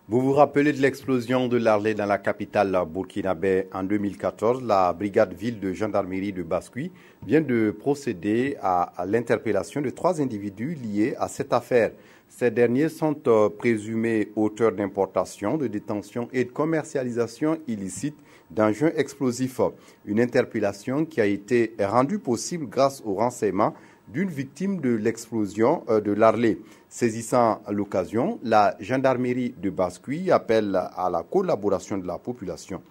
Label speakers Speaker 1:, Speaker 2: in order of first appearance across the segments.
Speaker 1: Vous vous rappelez de l'explosion de l'Arlé dans la capitale burkinabé en 2014. La brigade ville de gendarmerie de Bascuit vient de procéder à l'interpellation de 3 individus liés à cette affaire. Ces derniers sont présumés auteurs d'importation, de détention et de commercialisation illicite d'engins explosifs. Une interpellation qui a été rendue possible grâce au renseignement d'une victime de l'explosion de l'Arlé. Saisissant l'occasion, la gendarmerie de Bascuit appelle à la collaboration de la population.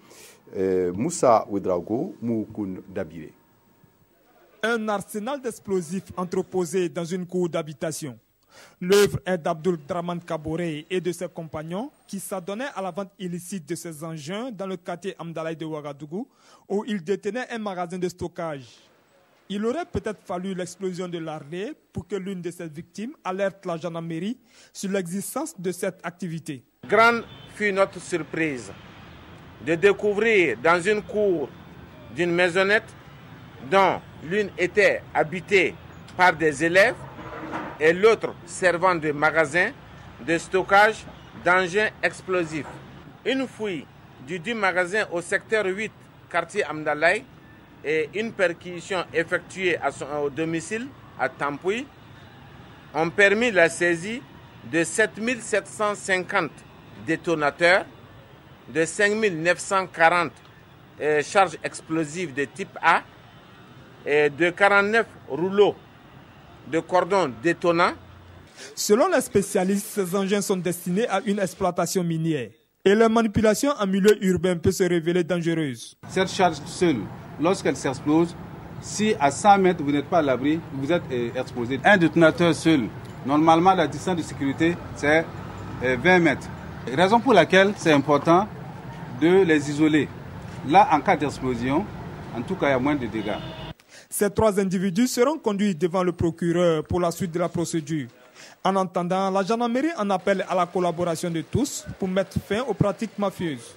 Speaker 1: Moussa Ouedraogo, Moukoun Dabiré.
Speaker 2: Un arsenal d'explosifs entreposé dans une cour d'habitation. L'œuvre est d'Abdul Draman Kaboré et de ses compagnons qui s'adonnaient à la vente illicite de ces engins dans le quartier Amdalaï de Ouagadougou, où ils détenaient un magasin de stockage. Il aurait peut-être fallu l'explosion de l'Arlé pour que l'une de ces victimes alerte la gendarmerie sur l'existence de cette activité.
Speaker 3: Grande fut notre surprise de découvrir dans une cour d'une maisonnette dont l'une était habitée par des élèves et l'autre servant de magasin de stockage d'engins explosifs. Une fouille du magasin au secteur 8, quartier Amdalaï, et une perquisition effectuée au domicile à Tampoui ont permis la saisie de 7750 détonateurs, de 5940 charges explosives de type A et de 49 rouleaux de cordons détonants.
Speaker 2: Selon les spécialistes, ces engins sont destinés à une exploitation minière et leur manipulation en milieu urbain peut se révéler dangereuse.
Speaker 4: Cette charge seule, lorsqu'elle s'explose, si à 100 mètres vous n'êtes pas à l'abri, vous êtes exposé. Un détonateur seul, normalement la distance de sécurité c'est 20 mètres. Raison pour laquelle c'est important de les isoler. Là, en cas d'explosion, en tout cas, il y a moins de dégâts.
Speaker 2: Ces 3 individus seront conduits devant le procureur pour la suite de la procédure. En attendant, la gendarmerie en appelle à la collaboration de tous pour mettre fin aux pratiques mafieuses.